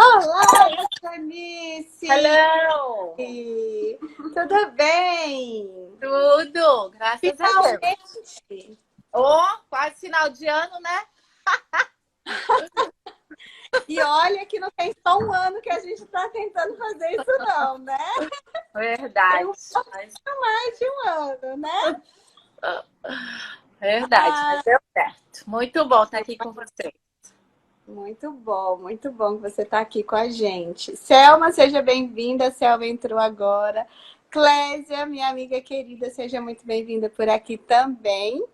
Olá, Janice! Hello! Tudo bem? Tudo, graças a Deus. Finalmente! Oh, quase final de ano, né? E olha que não tem só um ano que a gente está tentando fazer isso não, né? Tem Verdade. um pouco mais de um ano, né? Verdade, mas deu certo. Muito bom estar aqui com você. Muito bom que você está aqui com a gente. Selma, seja bem-vinda. Selma entrou agora. Clésia, minha amiga querida, seja muito bem-vinda por aqui também.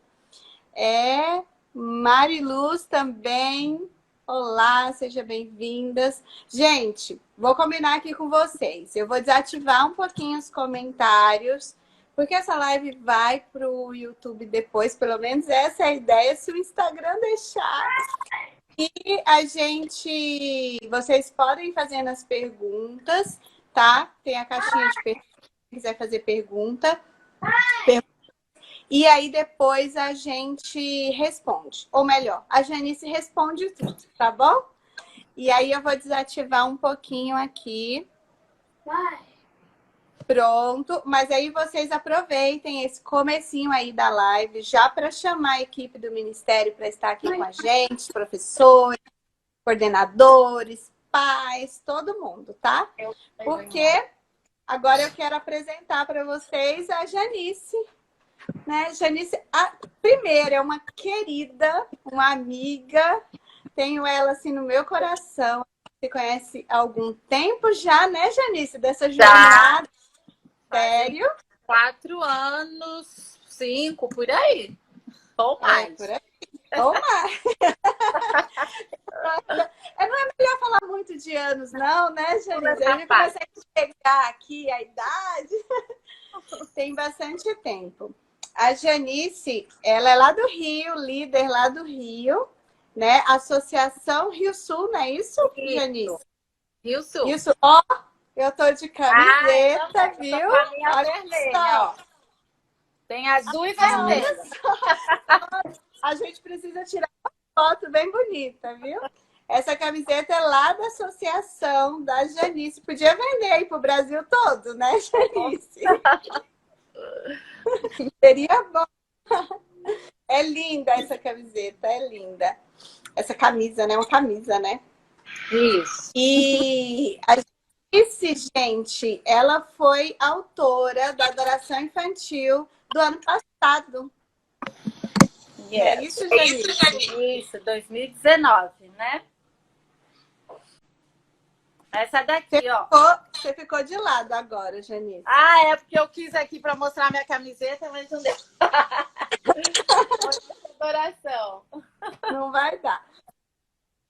Mariluz também. Olá, sejam bem-vindas. Gente, vou combinar aqui com vocês. Eu vou desativar um pouquinho os comentários, porque essa live vai para o YouTube depois, pelo menos essa é a ideia, se o Instagram deixar. E vocês podem fazer as perguntas, tá? Tem a caixinha de perguntas, se quiser fazer pergunta. E aí depois a gente responde. Ou melhor, a Janice responde tudo, tá bom? E aí eu vou desativar um pouquinho aqui. Pronto. Mas aí vocês aproveitem esse comecinho aí da live já para chamar a equipe do Ministério para estar aqui com a gente, professores, coordenadores, pais, todo mundo, tá? Porque agora eu quero apresentar para vocês a Janice. Né, Janice, primeiro, é uma querida, uma amiga, tenho ela assim no meu coração. Você conhece há algum tempo já, né, Janice, dessa jornada? Sério? 4 anos, 5, por aí. Ou mais. Por aí. Ou mais. Não é melhor falar muito de anos, não, né, Janice? A gente começa a chegar aqui a idade. Tem bastante tempo. A Janice, ela é lá do Rio, líder lá do Rio, né? Associação Rio Sul, não é isso, Janice? Rio Sul. Rio Sul. Ó, eu tô de camiseta, viu? Tô com a minha vermelha, ó. Tem azul e vermelho. A gente precisa tirar uma foto bem bonita, viu? Essa camiseta é lá da associação da Janice. Podia vender aí pro Brasil todo, né, Janice? Seria bom. É linda essa camiseta, é linda. Essa camisa, né? Uma camisa, né? Isso. E a Janice, gente, ela foi autora da Adoração Infantil do ano passado. Yes. É isso, Janice? Isso, 2019, né? Essa daqui, Você ficou de lado agora, Janice. É porque eu quis aqui para mostrar minha camiseta, mas não deu. Coração. Não vai dar.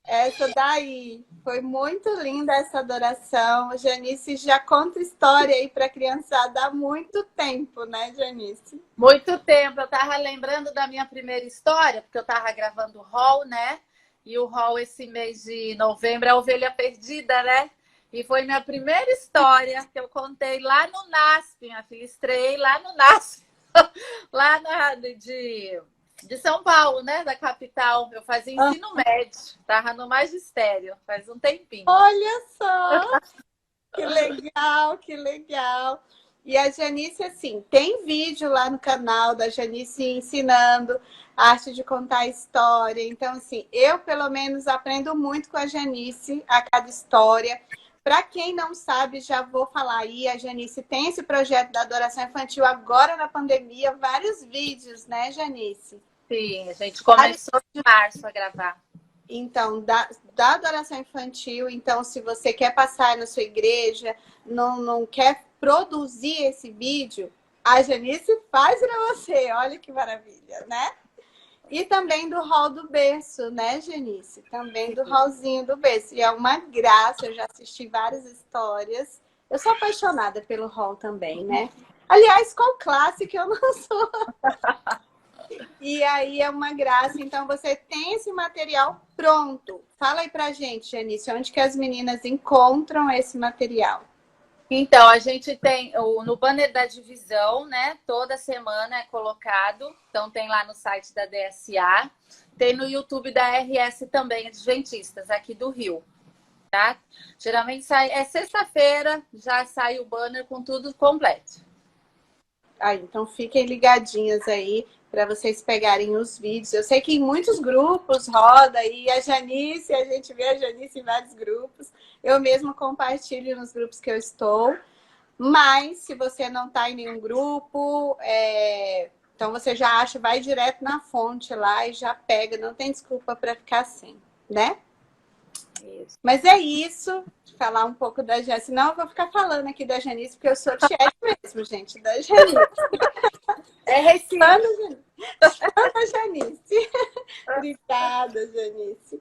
Essa daí, foi muito linda essa adoração. Janice já conta história aí para a criançada há muito tempo, né, Janice? Muito tempo. Eu estava lembrando da minha primeira história, porque eu estava gravando o Hall, né? E o Hall esse mês de novembro é a Ovelha Perdida, né? E foi minha primeira história que eu contei lá no NASP, minha filha. Estreiei lá no NASP, lá de São Paulo, né? Da capital. Eu fazia ensino médio, estava no magistério, faz um tempinho. Olha só! Que legal, que legal! E a Janice, assim, tem vídeo lá no canal da Janice ensinando a arte de contar história. Então, assim, eu, pelo menos, aprendo muito com a Janice a cada história. Para quem não sabe, já vou falar aí, a Janice tem esse projeto da adoração infantil agora na pandemia, vários vídeos, né, Janice? Sim, a gente começou em março a gravar. Então, da adoração infantil, então, se você quer passar na sua igreja, não quer produzir esse vídeo, a Janice faz para você, olha que maravilha, né? E também do hall do berço, né, Janice? Também do hallzinho do berço. E é uma graça, eu já assisti várias histórias. Eu sou apaixonada pelo hall também, né? Aliás, qual classe que eu não sou? E aí é uma graça. Então, você tem esse material pronto. Fala aí pra gente, Janice, onde que as meninas encontram esse material? Então, a gente tem no banner da divisão, né? Toda semana é colocado. Então, tem lá no site da DSA. Tem no YouTube da RS também, Adventistas, aqui do Rio. tá? Geralmente sai, é sexta-feira, já sai o banner com tudo completo. Então fiquem ligadinhas aí para vocês pegarem os vídeos. Eu sei que em muitos grupos roda aí a Janice, a gente vê a Janice em vários grupos. Eu mesmo compartilho nos grupos que eu estou. Mas se você não está em nenhum grupo, então você já acha, vai direto na fonte lá e já pega. Não tem desculpa para ficar sem, né? Isso. Mas é isso, falar um pouco da Janice. Senão eu vou ficar falando aqui da Janice, porque eu sou tiete mesmo, gente, da Janice. É recíproco. Fã Janice. Obrigada, Janice.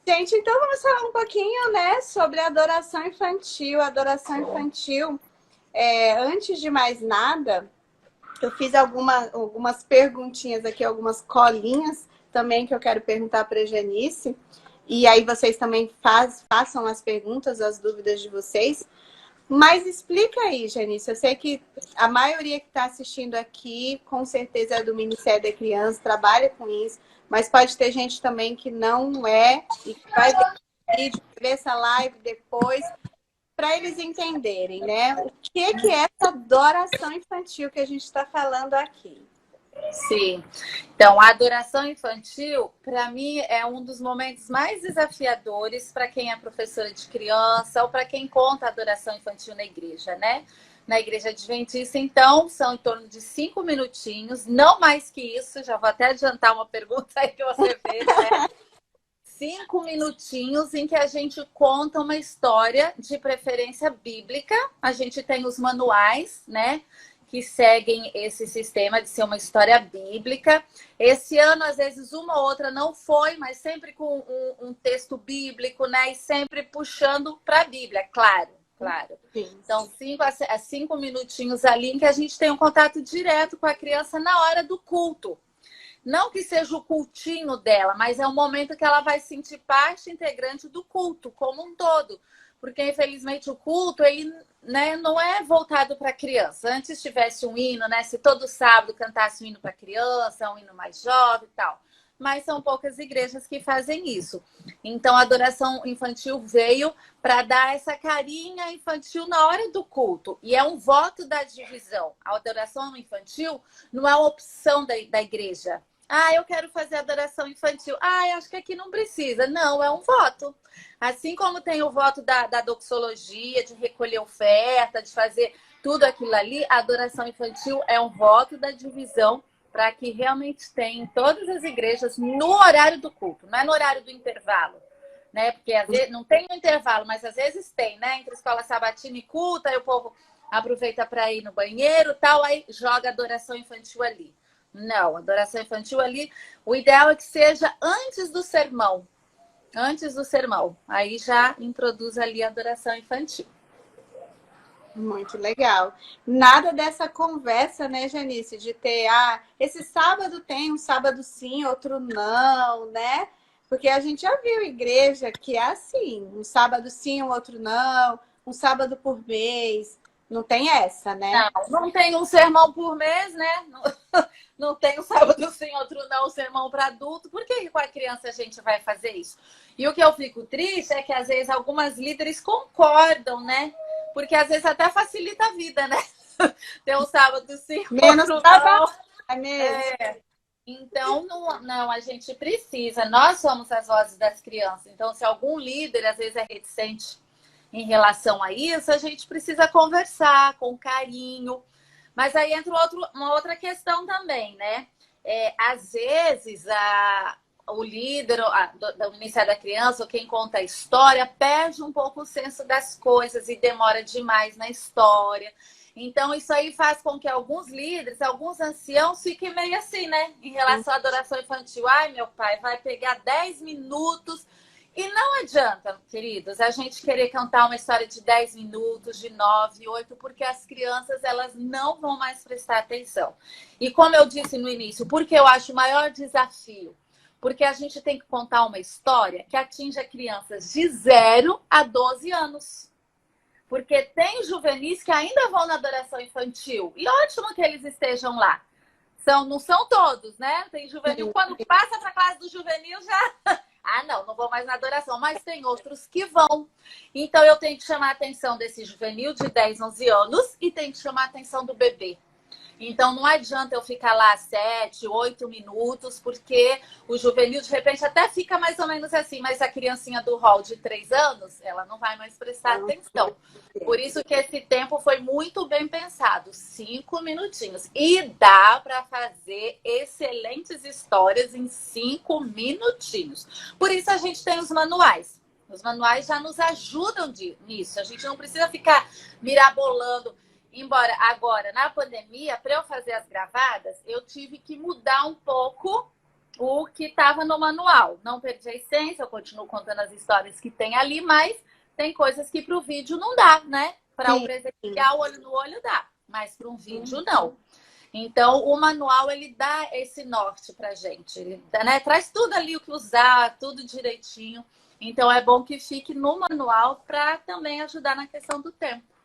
Gente, então vamos falar um pouquinho, né, sobre a adoração infantil. A adoração infantil, antes de mais nada, eu fiz algumas perguntinhas aqui, algumas colinhas também que eu quero perguntar para a Janice. E aí vocês também façam as perguntas, as dúvidas de vocês. Mas explica aí, Janice. Eu sei que a maioria que está assistindo aqui, com certeza é do Ministério da Criança, trabalha com isso. Mas pode ter gente também que não é e que vai ver esse vídeo, ver essa live depois, para eles entenderem, né? O que é essa adoração infantil que a gente está falando aqui? Sim. Então, a adoração infantil, para mim, é um dos momentos mais desafiadores para quem é professora de criança ou para quem conta a adoração infantil na igreja, né? Na igreja adventista, então, são em torno de 5 minutinhos, não mais que isso. Já vou até adiantar uma pergunta aí que você fez, né? 5 minutinhos em que a gente conta uma história de preferência bíblica. A gente tem os manuais, né, que seguem esse sistema de ser uma história bíblica. Esse ano, às vezes, uma ou outra não foi, mas sempre com um texto bíblico, né? E sempre puxando para a Bíblia, claro. Sim. Então, 5 minutinhos ali em que a gente tem um contato direto com a criança na hora do culto. Não que seja o cultinho dela, mas é um momento que ela vai sentir parte integrante do culto como um todo. Porque, infelizmente, o culto, ele, né, não é voltado para a criança. Antes tivesse um hino, né? Se todo sábado cantasse um hino para criança, um hino mais jovem e tal. Mas são poucas igrejas que fazem isso. Então, a adoração infantil veio para dar essa carinha infantil na hora do culto. E é um voto da divisão. A adoração infantil não é uma opção da igreja. Eu quero fazer adoração infantil. Acho que aqui não precisa. Não, é um voto. Assim como tem o voto da doxologia, de recolher oferta, de fazer tudo aquilo ali, a adoração infantil é um voto da divisão para que realmente tenha em todas as igrejas no horário do culto, não é no horário do intervalo, né? Porque às vezes não tem um intervalo, mas às vezes tem, né? Entre escola sabatina e culto, aí o povo aproveita para ir no banheiro, tal, aí joga adoração infantil ali. Não, adoração infantil ali, o ideal é que seja antes do sermão. Antes do sermão. Aí já introduz ali a adoração infantil. Muito legal. Nada dessa conversa, né, Janice, de ter, esse sábado tem, um sábado sim, outro não, né? Porque a gente já viu igreja que é assim, um sábado sim, um outro não, um sábado por mês. Não tem essa, né? Não tem um sermão por mês, né? Não tem um sábado sim, outro não, um sermão para adulto. Por que com a criança a gente vai fazer isso? E o que eu fico triste é que às vezes algumas líderes concordam, né? Porque às vezes até facilita a vida, né? Ter um sábado sim, menos outro trabalho, não. é mesmo. Então, não, a gente precisa. Nós somos as vozes das crianças. Então, se algum líder às vezes é reticente em relação a isso, a gente precisa conversar com carinho. Mas aí entra uma outra questão também, né? Às vezes, o líder do Ministério da Criança, ou quem conta a história, perde um pouco o senso das coisas e demora demais na história. Então, isso aí faz com que alguns líderes, alguns anciãos, fiquem meio assim, né? Em relação à adoração infantil. Ai, meu pai, vai pegar 10 minutos. E não adianta, queridos, a gente querer cantar uma história de 10 minutos, de 9, 8, porque as crianças, elas não vão mais prestar atenção. E como eu disse no início, porque eu acho o maior desafio? Porque a gente tem que contar uma história que atinja crianças de 0 a 12 anos. Porque tem juvenis que ainda vão na adoração infantil. E ótimo que eles estejam lá. Não são todos, né? Tem juvenil, quando passa para a classe do juvenil, já Ah, não vou mais na adoração, mas tem outros que vão. Então eu tenho que chamar a atenção desse juvenil de 10, 11 anos e tenho que chamar a atenção do bebê. Então, não adianta eu ficar lá 7, 8 minutos, porque o juvenil, de repente, até fica mais ou menos assim, mas a criancinha do hall de 3 anos, ela não vai mais prestar atenção. Por isso que esse tempo foi muito bem pensado, 5 minutinhos. E dá para fazer excelentes histórias em 5 minutinhos. Por isso a gente tem os manuais. Os manuais já nos ajudam nisso. A gente não precisa ficar mirabolando. Embora agora, na pandemia, para eu fazer as gravadas, eu tive que mudar um pouco o que estava no manual. Não perdi a essência, eu continuo contando as histórias que tem ali, mas tem coisas que para o vídeo não dá, né? Para o presencial, olho no olho dá, mas para um vídeo não. Então, o manual, ele dá esse norte para a gente. Ele, né, traz tudo ali o que usar, tudo direitinho. Então, é bom que fique no manual para também ajudar na questão do tempo.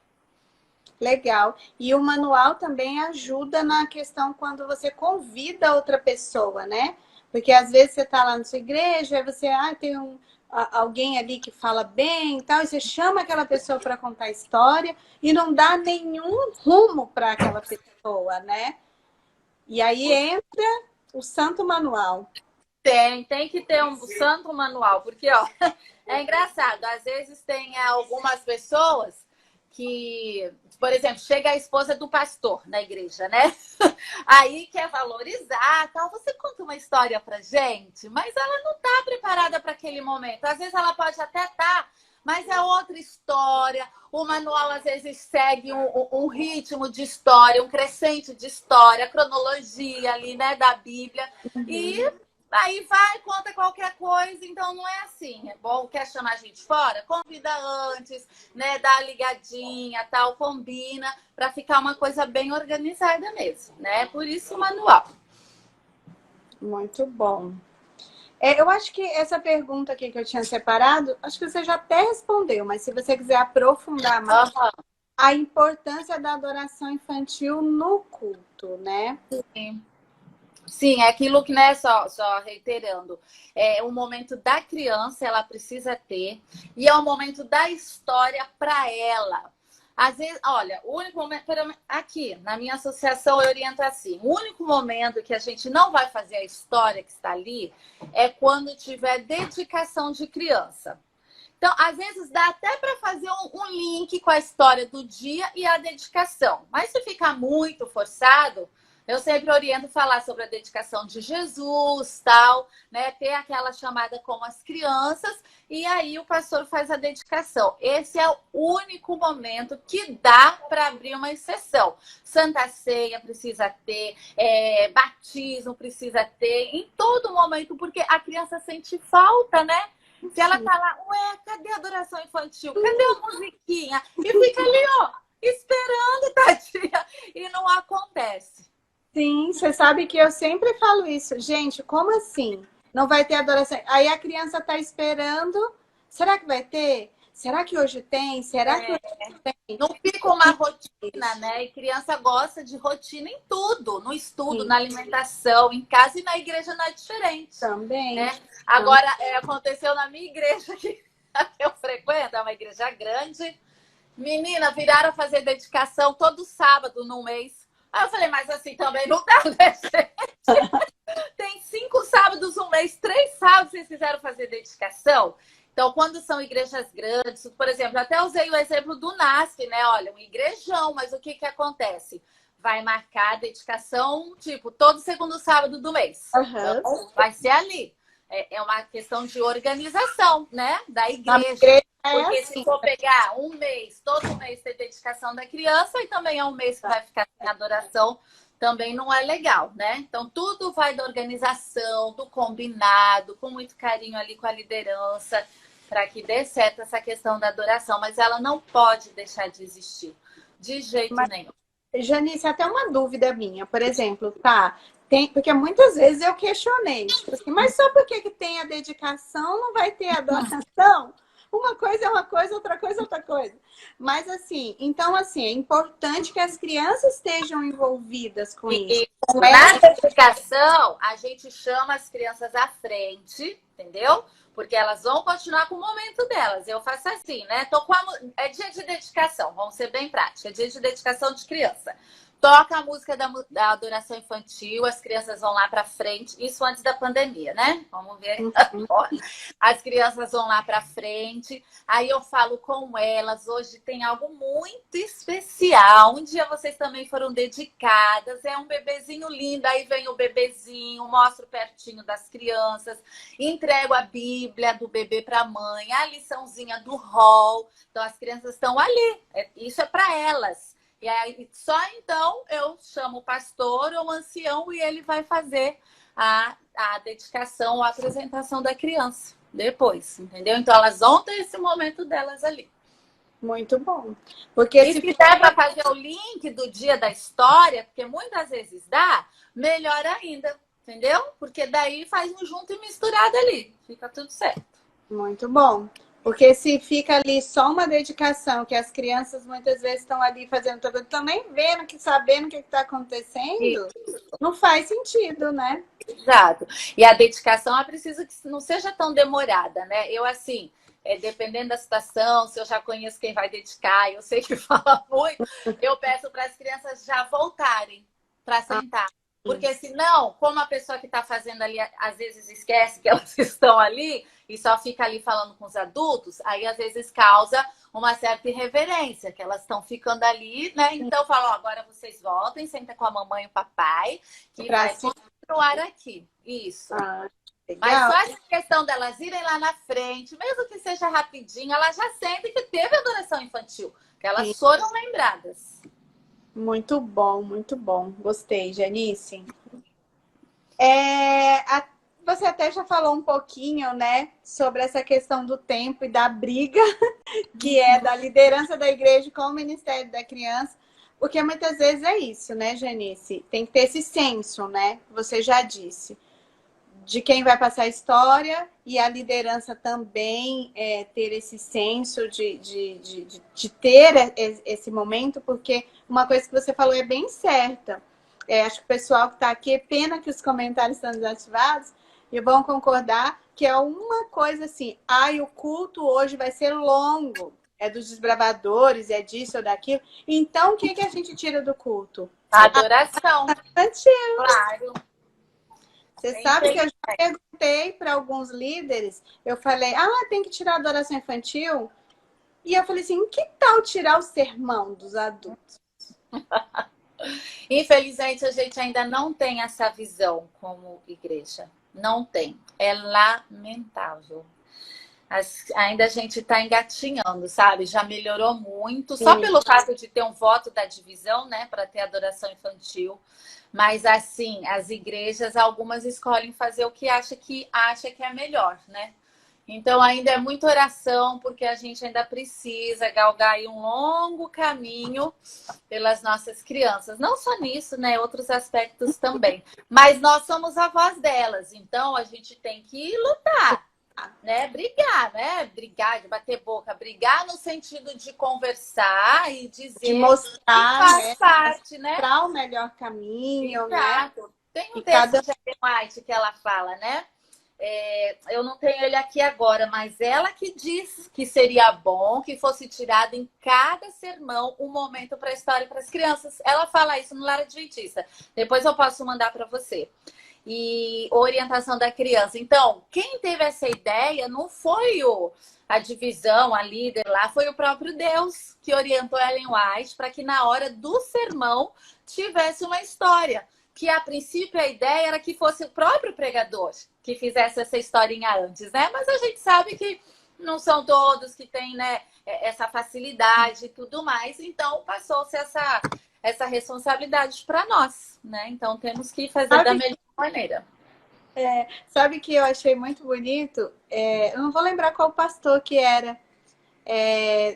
Legal. E o manual também ajuda na questão quando você convida outra pessoa, né? Porque às vezes você está lá na sua igreja, aí você tem alguém ali que fala bem e tal, e você chama aquela pessoa para contar a história e não dá nenhum rumo para aquela pessoa, né? E aí entra o santo manual. Tem que ter um santo manual, porque ó, é engraçado, às vezes tem algumas pessoas que, por exemplo, chega a esposa do pastor na igreja, né? Aí quer valorizar, tal. Você conta uma história pra gente, mas ela não tá preparada para aquele momento. Às vezes ela pode até estar, mas é outra história. O manual às vezes segue um ritmo de história, um crescente de história, cronologia ali, né, da Bíblia. E aí vai, conta qualquer coisa, então não é assim. É bom, quer chamar a gente fora? Convida antes, né? Dá a ligadinha, tal, combina, para ficar uma coisa bem organizada mesmo, né? Por isso o manual. Muito bom. Eu acho que essa pergunta aqui que eu tinha separado, acho que você já até respondeu, mas se você quiser aprofundar mais, a importância da adoração infantil no culto, né? Sim. Sim, é aquilo que, né, só reiterando, é o momento da criança, ela precisa ter, e é o momento da história para ela. Às vezes, olha, o único momento, aqui, na minha associação, eu oriento assim, o único momento que a gente não vai fazer a história que está ali é quando tiver dedicação de criança. Então, às vezes dá até para fazer um link com a história do dia e a dedicação, mas se ficar muito forçado, eu sempre oriento falar sobre a dedicação de Jesus, tal, né? Ter aquela chamada com as crianças e aí o pastor faz a dedicação. Esse é o único momento que dá para abrir uma exceção. Santa Ceia precisa ter, batismo precisa ter, em todo momento, porque a criança sente falta, né? Se ela tá lá, ué, cadê a adoração infantil? Cadê a musiquinha? E fica ali, ó, esperando, tadinha, e não acontece. Sim, você sabe que eu sempre falo isso. Gente, como assim? Não vai ter adoração? Aí a criança está esperando. Será que vai ter? Será que hoje tem? Será que hoje tem? Não fica uma rotina, né? E criança gosta de rotina em tudo. No estudo, na alimentação, em casa e na igreja não é diferente. Também. Né? Agora, aconteceu na minha igreja, que eu frequento, é uma igreja grande. Menina, viraram a fazer dedicação todo sábado no mês. Aí eu falei, mas assim também não dá, né, gente? Tem 5 sábados no mês, 3 sábados vocês quiseram fazer dedicação. Então, quando são igrejas grandes, por exemplo, até usei o exemplo do NASF, né? Olha, um igrejão, mas o que acontece? Vai marcar a dedicação, tipo, todo segundo sábado do mês. Então, vai ser ali. É uma questão de organização, né? Da igreja. Porque se for pegar um mês, todo mês ter dedicação da criança, e também é um mês que vai ficar sem adoração, também não é legal, né? Então, tudo vai da organização, do combinado, com muito carinho ali com a liderança, para que dê certo essa questão da adoração. Mas ela não pode deixar de existir, de jeito nenhum. Janice, até uma dúvida minha, por exemplo, porque muitas vezes eu questionei, tipo assim, mas só porque que tem a dedicação não vai ter adoração? Uma coisa é uma coisa, outra coisa é outra coisa. Mas assim, então assim, é importante que as crianças estejam envolvidas com isso. Não é? Na dedicação, a gente chama as crianças à frente, entendeu? Porque elas vão continuar com o momento delas. Eu faço assim, né? É dia de dedicação, vamos ser bem práticos. É dia de dedicação de criança. Toca a música da adoração infantil, as crianças vão lá para frente. Isso antes da pandemia, né? Vamos ver. As crianças vão lá para frente. Aí eu falo com elas. Hoje tem algo muito especial. Um dia vocês também foram dedicadas. É um bebezinho lindo. Aí vem o bebezinho, mostro pertinho das crianças, entrego a Bíblia do bebê para a mãe, a liçãozinha do hall. Então as crianças estão ali. Isso é para elas. E aí, só então eu chamo o pastor ou o ancião e ele vai fazer a dedicação, a apresentação da criança depois, entendeu? Então elas vão ter esse momento delas ali. Muito bom. Porque e se der para fazer o link do dia da história, porque muitas vezes dá, melhor ainda, entendeu? Porque daí faz um junto e misturado ali, fica tudo certo. Muito bom. Porque se fica ali só uma dedicação, que as crianças muitas vezes estão ali fazendo tudo, também vendo, sabendo o que está acontecendo, não faz sentido, né? Exato. E a dedicação é preciso que não seja tão demorada, né? Eu, assim, dependendo da situação, se eu já conheço quem vai dedicar, eu sei que fala muito, eu peço para as crianças já voltarem para sentar. Porque senão, como a pessoa que está fazendo ali, às vezes esquece que elas estão ali e só fica ali falando com os adultos, aí às vezes causa uma certa irreverência, que elas estão ficando ali, né? Então, eu falo, ó, agora vocês voltem, senta com a mamãe e o papai, que vai continuar aqui. Isso. Mas só essa questão delas irem lá na frente, mesmo que seja rapidinho, elas já sentem que teve adoração infantil, que elas foram lembradas. Muito bom, muito bom. Gostei, Janice. Você até já falou um pouquinho, né, sobre essa questão do tempo e da briga, que é da liderança da igreja com o Ministério da Criança, porque muitas vezes é isso, né, Janice? Tem que ter esse senso, né? Você já disse, de quem vai passar a história e a liderança também ter esse senso de ter esse momento, porque uma coisa que você falou é bem certa. Acho que o pessoal que está aqui, pena que os comentários estão desativados, e vão concordar que é uma coisa assim, o culto hoje vai ser longo, é dos desbravadores, é disso ou daquilo. Então, o que a gente tira do culto? A adoração. Claro. Você sabe que eu já perguntei para alguns líderes, eu falei, tem que tirar a adoração infantil? E eu falei assim, que tal tirar o sermão dos adultos? Infelizmente, a gente ainda não tem essa visão como igreja. Não tem. É lamentável. Ainda a gente está engatinhando, sabe? Já melhorou muito. Só pelo fato de ter um voto da divisão, né? Para ter adoração infantil. Mas, assim, as igrejas, algumas escolhem fazer o que acha que é melhor, né? Então, ainda é muita oração, porque a gente ainda precisa galgar aí um longo caminho pelas nossas crianças. Não só nisso, né? Outros aspectos também. Mas nós somos a voz delas, então a gente tem que lutar, né? Brigar, né? Brigar, de bater boca. Brigar no sentido de conversar e dizer de mostrar, que faz parte, né? Para o melhor caminho, exato, né? Tem um texto de Ellen White que ela fala, né? Eu não tenho ele aqui agora, mas ela que diz que seria bom que fosse tirado em cada sermão um momento para a história para as crianças. Ela fala isso no Lar Adventista. Depois eu posso mandar para você. E orientação da criança. Então, quem teve essa ideia não foi a divisão, a líder lá, foi o próprio Deus que orientou Ellen White para que na hora do sermão tivesse uma história. Que a princípio a ideia era que fosse o próprio pregador que fizesse essa historinha antes, né? Mas a gente sabe que não são todos que têm, né, essa facilidade e tudo mais. Então passou-se essa responsabilidade para nós, né? Então temos que fazer da melhor maneira. Sabe que eu achei muito bonito? Eu não vou lembrar qual pastor que era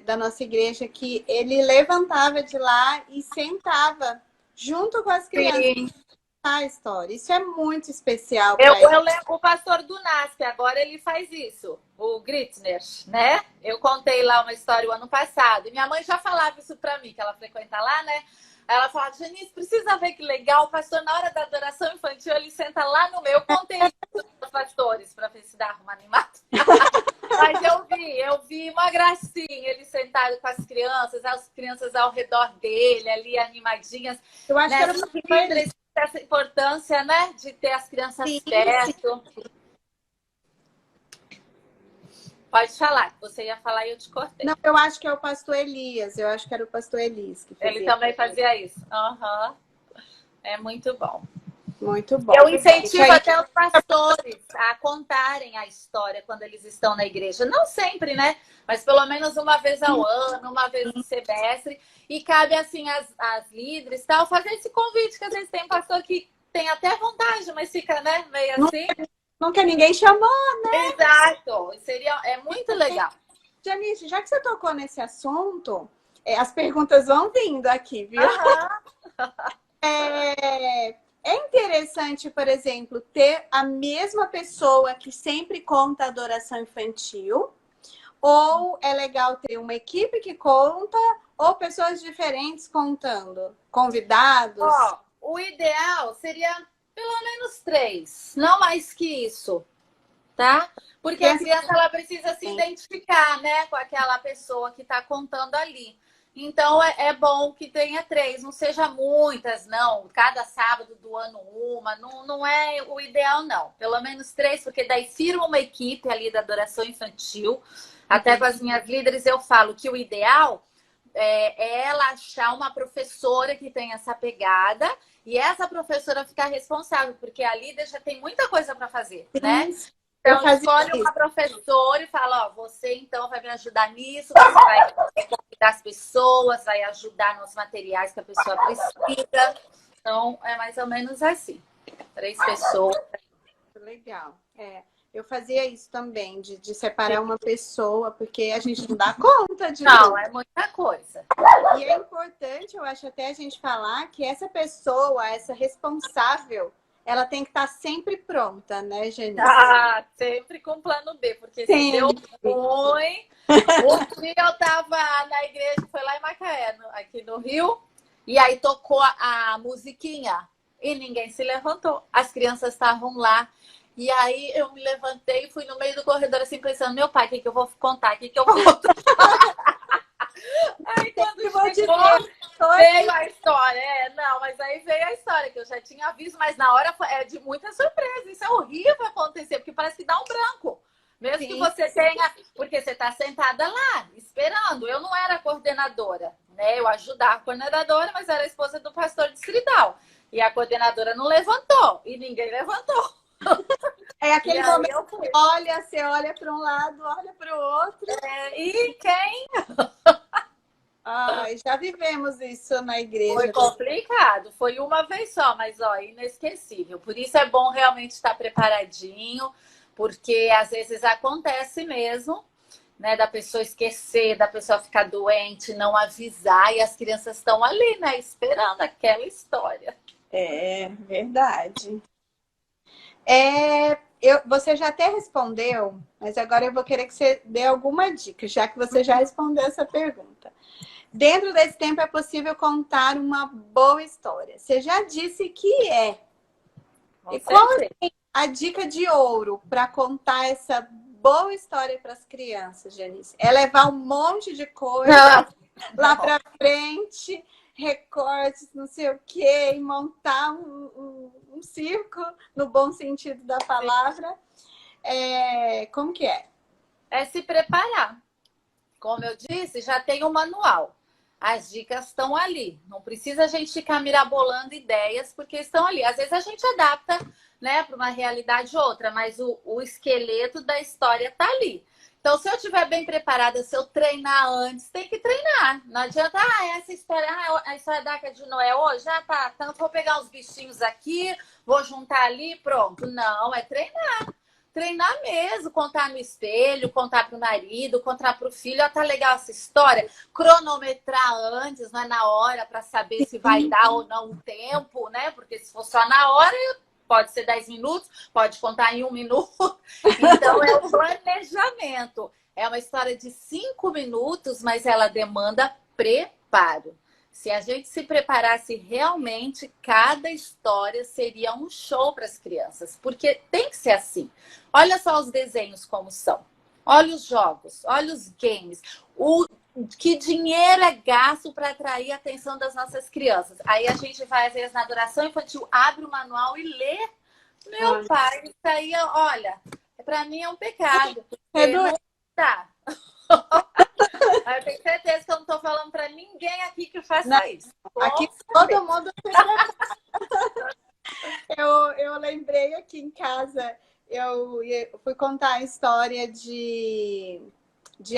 da nossa igreja, que ele levantava de lá e sentava junto com as crianças. A história. Isso é muito especial. Eu lembro o pastor do NASP, agora ele faz isso, o Grittner, né? Eu contei lá uma história o ano passado, e minha mãe já falava isso pra mim, que ela frequenta lá, né? Aí ela fala, Janice, precisa ver que legal, o pastor, na hora da adoração infantil, ele senta lá no meu. Eu contei isso para os pastores, para ver se dava uma animada. Mas eu vi uma gracinha, ele sentado com as crianças ao redor dele, ali animadinhas. Eu acho que era uma essa importância, né, de ter as crianças sim, perto. Sim. Pode falar, que você ia falar e eu te cortei. Não, eu acho que é o pastor Elias. Eu acho que era o pastor Elias que fazia. Ele também fazia isso. Uhum. É muito bom. Muito bom. Eu incentivo até os pastores a contarem a história quando eles estão na igreja. Não sempre, né? Mas pelo menos uma vez ao ano, uma vez no semestre. E cabe, assim, as líderes tal, fazer esse convite, que às vezes tem pastor que tem até vontade, mas fica, né, meio assim. Nunca ninguém chamou, né? Exato. É muito legal. Janice, já que você tocou nesse assunto, as perguntas vão vindo aqui, viu? Uhum. É interessante, por exemplo, ter a mesma pessoa que sempre conta a adoração infantil, ou é legal ter uma equipe que conta, ou pessoas diferentes contando, convidados? O ideal seria pelo menos 3, não mais que isso, tá? Porque a criança ela precisa se identificar, né, com aquela pessoa que está contando ali. Então, é bom que tenha 3, não seja muitas, não. Cada sábado do ano uma, não é o ideal, não. Pelo menos 3, porque daí firma uma equipe ali da adoração infantil. Até com as minhas líderes eu falo que o ideal é ela achar uma professora que tenha essa pegada e essa professora ficar responsável, porque a líder já tem muita coisa para fazer, né? Então, escolhe uma professora e fala, você então vai me ajudar nisso, você vai convidar as pessoas, vai ajudar nos materiais que a pessoa precisa. Então, é mais ou menos assim. 3 pessoas. Legal. Eu fazia isso também, de separar uma pessoa, porque a gente não dá conta de tudo. Não, é muita coisa. E é importante, eu acho, até a gente falar que essa pessoa, essa responsável, ela tem que estar sempre pronta, né, Janice? Sempre com plano B, porque se deu ruim... Um dia eu tava na igreja, foi lá em Macaé, aqui no Rio, e aí tocou a musiquinha e ninguém se levantou. As crianças estavam lá. E aí eu me levantei e fui no meio do corredor assim, pensando, meu pai, o que eu vou contar? O que eu vou contar? Aí quando chegou, veio a história. Não, mas aí veio a história, que eu já tinha visto, mas na hora é de muita surpresa. Isso é horrível acontecer, porque parece que dá um branco. Mesmo que você tenha, porque você está sentada lá, esperando. Eu não era coordenadora, né? Eu ajudava a coordenadora, mas era a esposa do pastor distrital. E a coordenadora não levantou, e ninguém levantou. É aquele momento que você olha para um lado, olha para o outro. E quem? Já vivemos isso na igreja. Foi complicado, foi uma vez só, mas inesquecível. Por isso é bom realmente estar preparadinho, porque às vezes acontece mesmo, né, da pessoa esquecer, da pessoa ficar doente, não avisar, e as crianças estão ali, né, esperando aquela história. É verdade. Você já até respondeu, mas agora eu vou querer que você dê alguma dica, já que você já respondeu essa pergunta. Dentro desse tempo é possível contar uma boa história. Você já disse que é. E qual é a dica de ouro para contar essa boa história para as crianças, Janice? É levar um monte de coisa lá para frente, recortes, não sei o quê, e montar um circo, no bom sentido da palavra. Como que é? É se preparar. Como eu disse, já tem um manual. As dicas estão ali. Não precisa a gente ficar mirabolando ideias, porque estão ali. Às vezes a gente adapta, né, para uma realidade ou outra, mas o esqueleto da história está ali. Então, se eu estiver bem preparada, se eu treinar antes, tem que treinar. Não adianta, essa história, a história da Arca de Noé hoje, tá, então vou pegar uns bichinhos aqui, vou juntar ali, pronto. Não, é treinar. Treinar mesmo, contar no espelho, contar pro marido, contar pro filho. Tá legal essa história? Cronometrar antes, não é na hora, para saber se vai dar ou não o tempo, né? Porque se for só na hora, pode ser 10 minutos, pode contar em 1 minuto. Então, é o planejamento. É uma história de 5 minutos, mas ela demanda preparo. Se a gente se preparasse realmente, cada história seria um show para as crianças, porque tem que ser assim. Olha só os desenhos como são. Olha os jogos, olha os games. Que dinheiro é gasto para atrair a atenção das nossas crianças. Aí a gente vai, às vezes, na adoração infantil, abre o manual e lê. Meu pai, isso aí, olha, para mim é um pecado. Porque não dá. Eu tenho certeza que eu não estou falando para ninguém aqui que faça isso. Aqui todo mundo... Eu lembrei aqui em casa, eu fui contar a história de